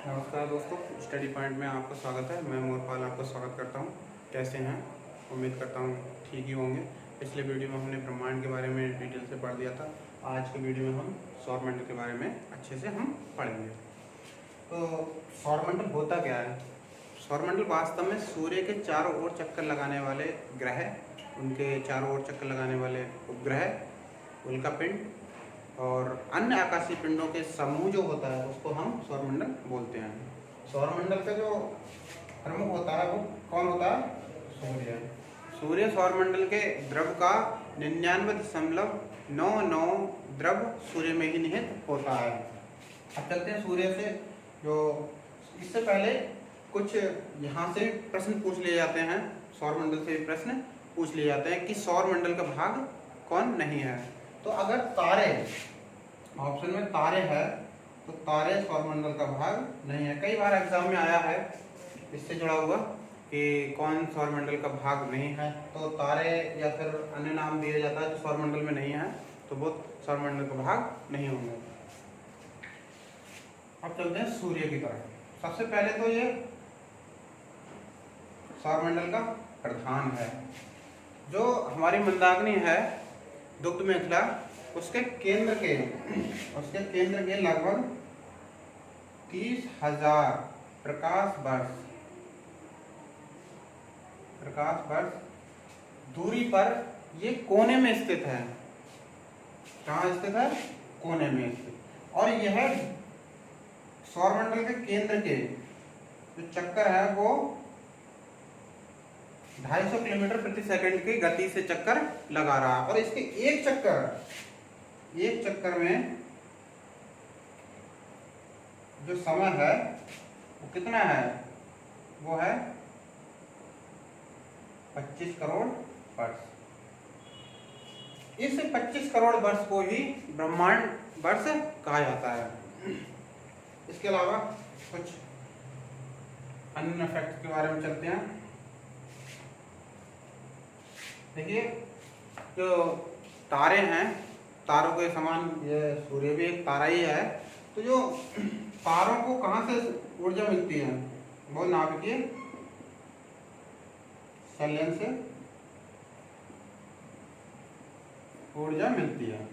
नमस्कार दोस्तों, study point में आपका स्वागत है। मैं मोरपाल आपका स्वागत करता हूं। कैसे हैं? उम्मीद करता हूं ठीक ही होंगे। पिछले वीडियो में हमने ब्रह्मांड के बारे में डिटेल से पढ़ दिया था। आज के वीडियो में हम सौरमंडल के बारे में अच्छे से हम पढ़ेंगे। तो सौरमंडल होता क्या है? सौरमंडल वास्तव में सूर्य के चारों ओर चक्कर लगाने वाले ग्रह, उनके चारों ओर चक्कर लगाने वाले उपग्रह, उल्कापिंड और अन्य आकाशीय पिंडों के समूह जो होता है उसको हम सौरमंडल बोलते हैं। सौरमंडल का जो प्रमुख होता है वो कौन होता है? सूर्य। सूर्य सौरमंडल के द्रव का 99.99 द्रव सूर्य में ही निहित होता है। अब चलते हैं सूर्य से। जो इससे पहले कुछ यहाँ से प्रश्न पूछ लिए जाते हैं, सौरमंडल से प्रश्न पूछ लिए जाते हैं कि सौरमंडल का भाग कौन नहीं है। तो अगर तारे ऑप्शन में तारे है तो तारे सौरमंडल का भाग नहीं है। कई बार एग्जाम में आया है इससे जुड़ा हुआ कि कौन सौरमंडल का भाग नहीं है, तो तारे या फिर अन्य नाम दिया जाता है जो सौरमंडल में नहीं है, तो वो सौरमंडल का भाग नहीं होंगे। अब चलते हैं सूर्य की तरफ। सबसे पहले तो ये सौरमंडल का प्रधान है। जो हमारी मंदाकिनी है दुग्ध मेखला, उसके केंद्र के लगभग 30,000 प्रकाश वर्ष दूरी पर ये कोने में स्थित है। कहाँ स्थित है? कोने में स्थित। और यह सौरमंडल के केंद्र के जो चक्कर है वो 250 किलोमीटर प्रति सेकंड की गति से चक्कर लगा रहा है। और इसके एक चक्कर में जो समय है वो कितना है? वो है 25 करोड़ वर्ष। इस 25 करोड़ वर्ष को ही ब्रह्मांड वर्ष कहा जाता है। इसके अलावा कुछ अन्य फैक्ट के बारे में चलते हैं। देखिए, जो तारे हैं, तारों के समान ये सूर्य भी एक तारा ही है। तो जो तारों को कहाँ से ऊर्जा मिलती है? वो नाभिकीय संलयन से ऊर्जा मिलती है।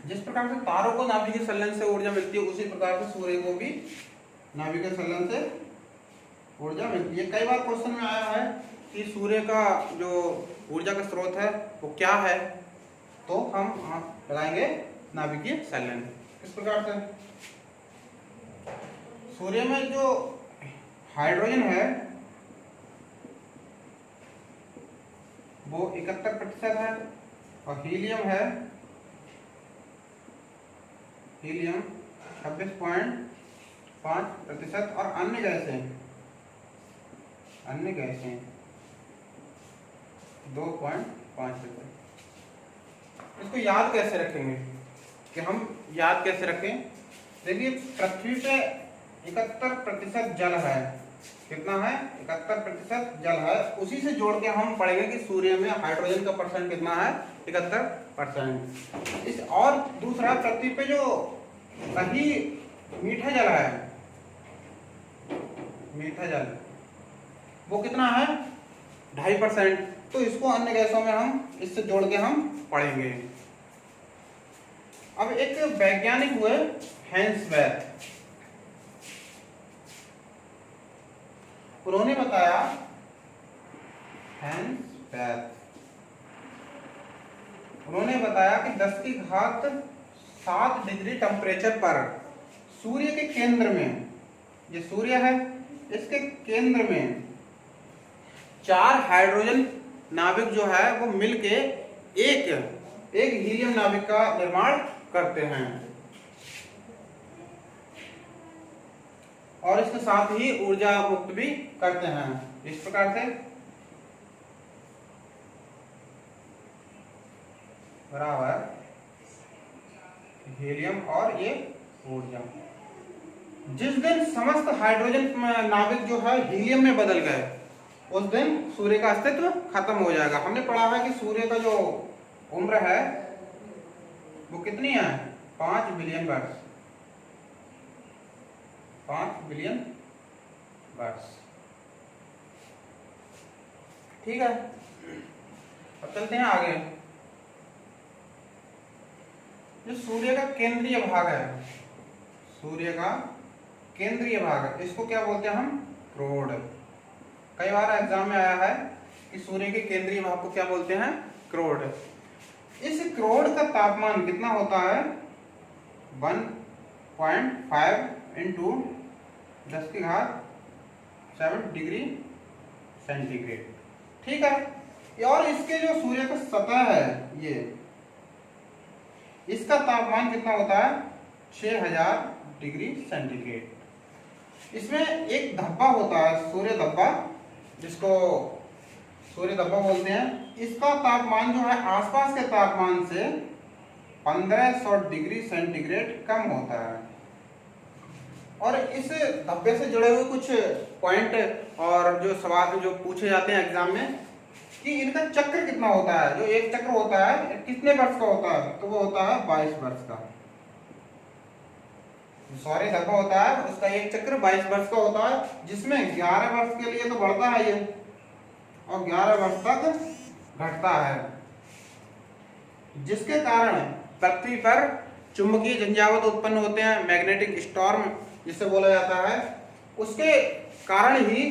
जिस प्रकार से तारों को नाभिकीय संलयन से ऊर्जा मिलती है, उसी प्रकार से सूर्य को भी नाभिकीय संलयन से ऊर्जा मिलती है। कई बार क्वेश्चन में आया है कि सूर्य का जो ऊर्जा का स्रोत है वो क्या है, तो हम लगाएंगे नाभिकीय संलयन। इस प्रकार से सूर्य में जो हाइड्रोजन है वो 71% है और हीलियम है 26.5% और अन्य गैसें 2.5%। इसको याद कैसे रखेंगे कि हम याद कैसे रखें? देखिए, पृथ्वी पे 71% जल है। कितना है? 71% जल है। उसी से जोड़ के हम पढ़ेंगे कि सूर्य में हाइड्रोजन का परसेंट कितना है? 71%। इस और दूसरा, पृथ्वी पे जो कहीं मीठा जल है, मीठा जल वो कितना है? 2.5%। तो इसको अन्य गैसों में हम इससे जोड़ के हम पढ़ेंगे। अब एक वैज्ञानिक हुए हेंसबैथ, उन्होंने बताया, उन्होंने बताया कि 10⁻7 डिग्री टेम्परेचर पर सूर्य के केंद्र में, ये सूर्य है, इसके केंद्र में 4 हाइड्रोजन नाभिक जो है वो मिलके एक हीलियम नाभिक का निर्माण करते हैं और इसके साथ ही ऊर्जा मुक्त भी करते हैं। इस प्रकार से बराबर हीलियम और ये ऊर्जा। जिस दिन समस्त हाइड्रोजन नाभिक जो है हीलियम में बदल गए, उस दिन सूर्य का अस्तित्व खत्म हो जाएगा। हमने पढ़ा है कि सूर्य का जो उम्र है वो कितनी है? 5 बिलियन वर्ष। 5 बिलियन वर्ष। ठीक है, अब चलते हैं आगे। जो सूर्य का केंद्रीय भाग है, सूर्य का केंद्रीय भाग है, इसको क्या बोलते हैं हम? क्रोड। कई बार एग्जाम में आया है कि सूर्य के केंद्रीय भाग को क्या बोलते हैं? क्रोड। इस क्रोड का तापमान कितना होता है? 1.5 इंटू 10⁷ डिग्री सेंटीग्रेड। ठीक है, और इसके जो सूर्य का सतह है ये, इसका तापमान कितना होता है? 6000 डिग्री सेंटीग्रेड। इसमें एक धब्बा होता है, सूर्य धब्बा, जिसको सूर्य धब्बा बोलते हैं। इसका तापमान जो है आसपास के तापमान से 1500 डिग्री सेंटीग्रेड कम होता है। और इस धब्बे से जुड़े हुए कुछ पॉइंट और जो सवाल जो पूछे जाते हैं एग्जाम में कि इनका चक्र कितना होता है। जो एक चक्र होता है कितने वर्ष का होता है? तो वो होता है 22 वर्ष का। सौर्य धब्बा होता है उसका एक चक्र 22 वर्ष का होता है, जिसमें 11 वर्ष के लिए तो बढ़ता है ये और 11 वर्ष तक घटता है, जिसके कारण पृथ्वी पर चुंबकीय झंझावात उत्पन्न होते हैं, मैग्नेटिक स्टॉर्म जिसे बोला जाता है। उसके कारण ही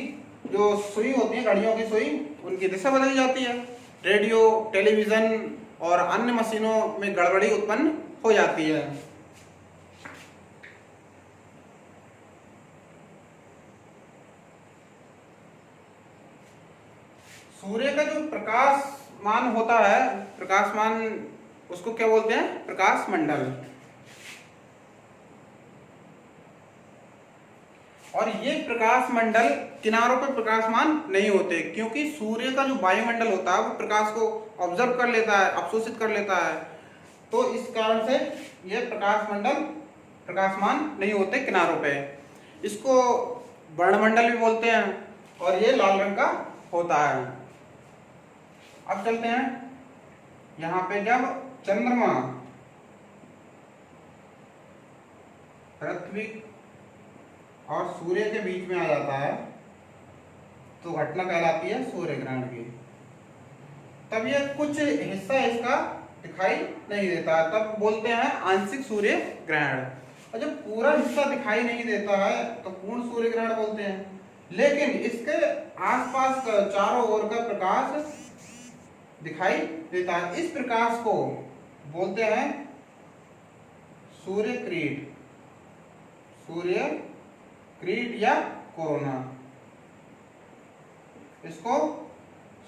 जो सुई होती है, घड़ियों की सुई, उनकी दिशा बदल जाती है। रेडियो, टेलीविजन और अन्य मशीनों में गड़बड़ी उत्पन्न हो जाती है। सूर्य का जो प्रकाशमान होता है, प्रकाशमान, उसको क्या बोलते हैं? प्रकाश मंडल। और ये प्रकाश मंडल किनारों पर प्रकाशमान नहीं होते, क्योंकि सूर्य का जो वायुमंडल होता है वो प्रकाश को ऑब्जर्व कर लेता है, अवशोषित कर लेता है। तो इस कारण से ये प्रकाश मंडल प्रकाशमान नहीं होते किनारों पे। इसको वर्णमंडल भी बोलते हैं और ये लाल रंग का होता है। अब चलते हैं यहाँ पे, जब चंद्रमा पृथ्वी और सूर्य के बीच में आ जाता है तो घटना कहलाती है सूर्य ग्रहण की। तब ये कुछ हिस्सा इसका दिखाई नहीं देता है, तब बोलते हैं आंशिक सूर्य ग्रहण। और जब पूरा हिस्सा दिखाई नहीं देता है तो पूर्ण सूर्य ग्रहण बोलते हैं। लेकिन इसके आसपास का चारों ओर का प्रकाश दिखाई देता है, इस प्रकाश को बोलते हैं सूर्य क्रीट, सूर्य क्रीट या कोरोना। इसको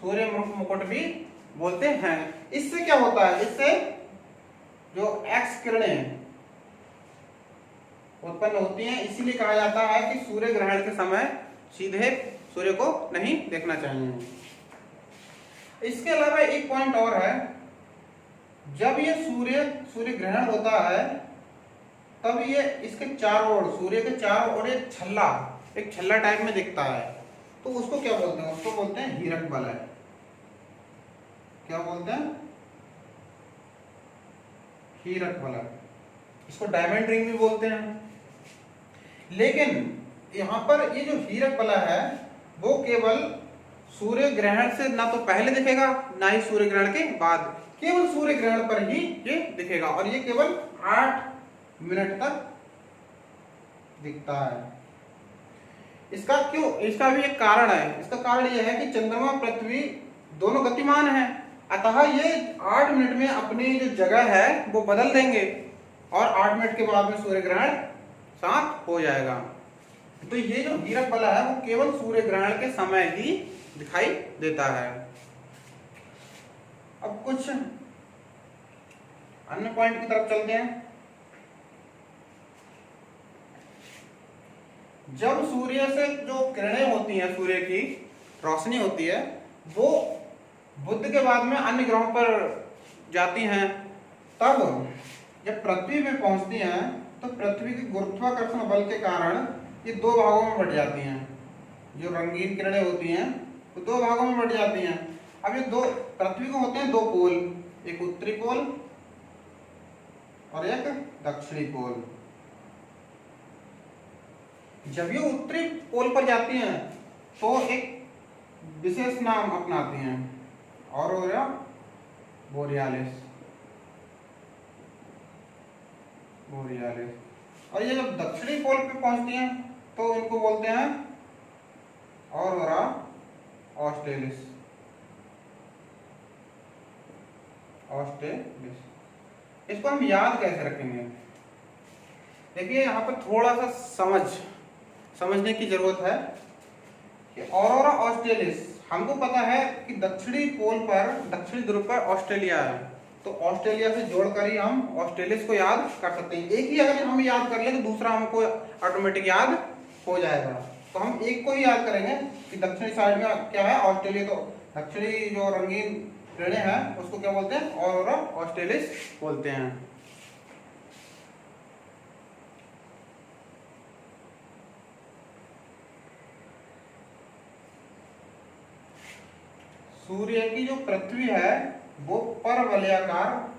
सूर्य मुकुट भी बोलते हैं। इससे क्या होता है? इससे जो एक्स किरणें उत्पन्न होती हैं, इसीलिए कहा जाता है कि सूर्य ग्रहण के समय सीधे सूर्य को नहीं देखना चाहिए। इसके अलावा एक पॉइंट और है, जब ये सूर्य ग्रहण होता है तब ये इसके चारों ओर, सूर्य के चारों ओर एक छल्ला टाइप में दिखता है। तो उसको क्या बोलते हैं? उसको बोलते हैं हीरक वलय। क्या बोलते हैं? हीरक वलय। इसको डायमंड रिंग भी बोलते हैं। लेकिन यहाँ पर ये जो हीरक वलय है वो केवल सूर्य ग्रहण से ना तो पहले दिखेगा ना ही सूर्य ग्रहण के बाद, केवल सूर्य ग्रहण पर ही ये दिखेगा और ये केवल 8 मिनट तक दिखता है। इसका भी एक कारण है। इसका कारण यह है कि चंद्रमा पृथ्वी दोनों गतिमान हैं, अतः ये 8 मिनट में अपनी जो जगह है वो बदल देंगे और 8 मिनट के बाद में सूर्य ग्रहण शांत हो जाएगा। तो ये जो हीरक वलय है वो केवल सूर्य ग्रहण के समय ही दिखाई देता है। अब कुछ अन्य पॉइंट की तरफ चलते हैं। जब सूर्य से जो किरणें होती हैं, सूर्य की रोशनी होती है, वो बुध के बाद में अन्य ग्रहों पर जाती हैं, तब जब पृथ्वी पे पहुंचती हैं तो पृथ्वी के गुरुत्वाकर्षण बल के कारण ये 2 भागों में बट जाती हैं। जो रंगीन किरणें होती हैं तो 2 भागों में बट जाती हैं। अब ये पृथ्वी को होते हैं 2 पोल, एक उत्तरी पोल और एक दक्षिणी पोल। जब ये उत्तरी पोल पर जाती हैं तो एक विशेष नाम अपनाती हैं, ऑरोरा बोरियालिस। और ये जब दक्षिणी पोल पे पहुंचती हैं तो इनको बोलते हैं ऑरोरा ऑस्ट्रेलिस। इसको हम याद कैसे रखेंगे? देखिए यहाँ पर थोड़ा सा समझने की जरूरत है कि ऑरोरा ऑस्ट्रेलिस, हमको पता है कि दक्षिणी पोल पर, दक्षिणी ध्रुव पर ऑस्ट्रेलिया है, तो ऑस्ट्रेलिया से जोड़कर ही हम ऑस्ट्रेलिस को याद कर सकते हैं। एक ही अगर हम याद कर लें तो दूसरा हमको ऑटोमेटिक याद हो जाएगा। तो हम एक को ही याद करेंगे कि दक्षिणी साइड में क्या है, ऑस्ट्रेलिया। तो दक्षिणी जो रंगीन किरणें हैं उसको क्या बोलते हैं? ऑरोरा ऑस्ट्रेलिस बोलते हैं। सूर्य की जो पृथ्वी है वो परवलयाकार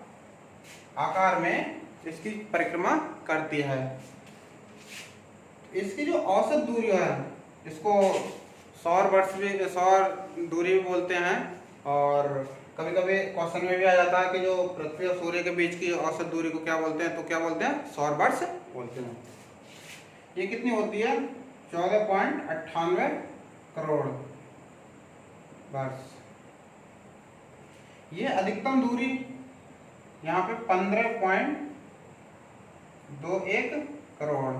आकार में इसकी परिक्रमा करती है। इसकी जो औसत दूरी है इसको सौर दूरी भी बोलते हैं, और कभी कभी क्वेश्चन में भी आ जाता है कि जो पृथ्वी और सूर्य के बीच की औसत दूरी को क्या बोलते हैं? तो क्या बोलते हैं? सौर वर्ष बोलते हैं। ये कितनी होती है? 14.98 करोड़ वर्ष। ये अधिकतम दूरी यहाँ पे 15.21 करोड़।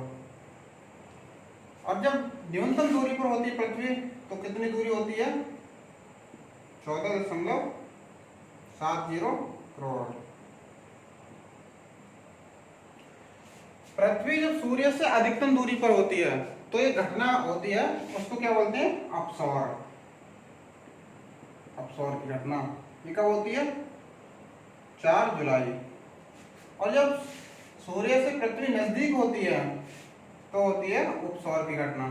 और जब न्यूनतम दूरी पर होती है पृथ्वी तो कितनी दूरी होती है? 14.70 करोड़। पृथ्वी जब सूर्य से अधिकतम दूरी पर होती है तो ये घटना होती है, उसको क्या बोलते हैं? अपसौर की घटना। ये कब होती है? 4 जुलाई। और जब सूर्य से पृथ्वी नजदीक होती है तो होती है उपसौर की घटना।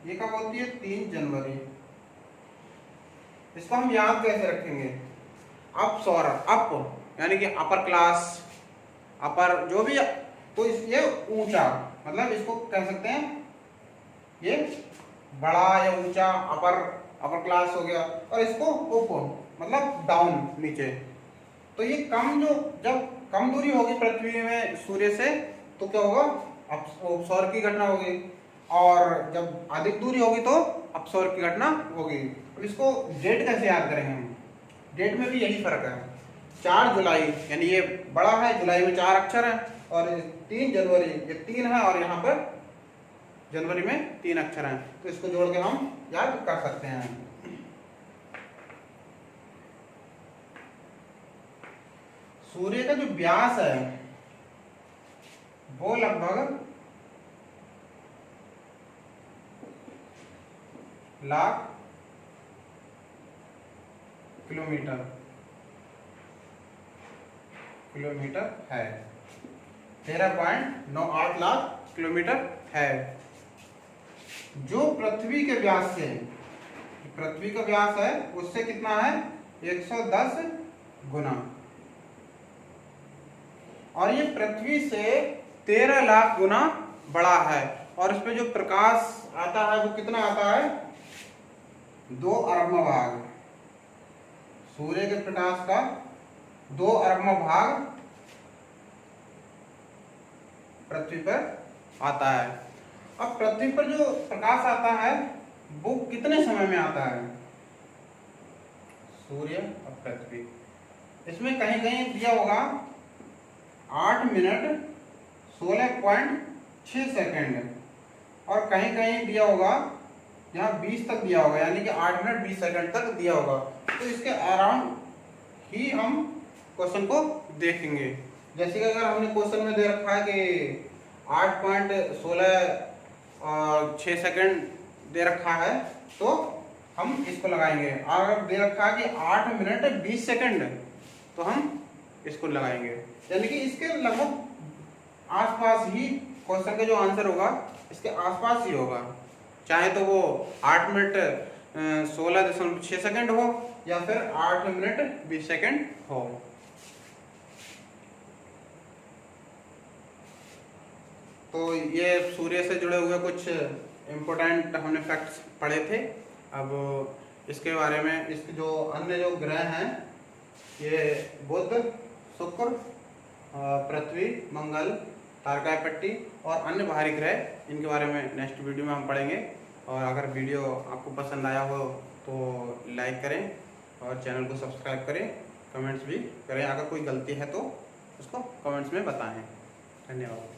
ये कब होती है? 3 जनवरी। इसको हम याद कैसे रखेंगे? अपसौर, अप यानी कि अपर क्लास, अपर जो भी, तो ये ऊंचा, मतलब इसको कह सकते हैं ये बड़ा या ऊंचा, अपर क्लास हो गया। और इसको उप मतलब डाउन, नीचे। तो ये कम, जो जब कम दूरी होगी पृथ्वी में सूर्य से तो क्या होगा? उपसौर की घटना होगी। और जब अधिक दूरी होगी तो अपसौर की घटना होगी। अब इसको डेट कैसे याद करेंगे हम? डेट में भी यही फर्क है। 4 जुलाई यानी ये बड़ा है, जुलाई में 4 अक्षर है, और 3 जनवरी ये 3 है, और यहाँ पर जनवरी में 3 अक्षर हैं। तो इसको जोड़ के हम याद कर सकते हैं। सूर्य का जो व्यास है वो लगभग लाख किलोमीटर है। 13.98 लाख किलोमीटर है। जो पृथ्वी के व्यास से, पृथ्वी का व्यास है उससे कितना है? 110 गुना। और ये पृथ्वी से 13 लाख गुना बड़ा है। और इस पे जो प्रकाश आता है वो कितना आता है? 2 अरबवां भाग। सूर्य के प्रकाश का 2 अरबवां भाग पृथ्वी पर आता है। अब पृथ्वी पर जो प्रकाश आता है वो कितने समय में आता है? सूर्य और पृथ्वी, इसमें कहीं कहीं दिया होगा 8 मिनट 16.6 सेकेंड, और कहीं कहीं दिया होगा यहाँ 20 तक दिया होगा, यानी कि 8 मिनट 20 सेकेंड तक दिया होगा। तो इसके अराउंड ही हम क्वेश्चन को देखेंगे। जैसे कि अगर हमने क्वेश्चन में दे रखा है कि 8.16 सेकेंड दे रखा है तो हम इसको लगाएंगे। अगर दे रखा है कि 8 मिनट 20 सेकेंड तो हम इसको लगाएंगे, यानी कि इसके लगभग आसपास ही क्वेश्चन का जो आंसर होगा इसके आसपास ही होगा। चाहे तो वो 8 मिनट 16.6 सेकेंड हो या फिर 8 मिनट 20 सेकेंड हो। तो ये सूर्य से जुड़े हुए कुछ इम्पोर्टेंट हमने फैक्ट्स पढ़े थे। अब इसके बारे में इसके जो अन्य जो ग्रह हैं, ये बुध, शुक्र, पृथ्वी, मंगल, तारकापट्टी और अन्य बाहरी ग्रह, इनके बारे में नेक्स्ट वीडियो में हम पढ़ेंगे। और अगर वीडियो आपको पसंद आया हो तो लाइक करें और चैनल को सब्सक्राइब करें, कमेंट्स भी करें। अगर कोई गलती है तो उसको कमेंट्स में बताएं। धन्यवाद।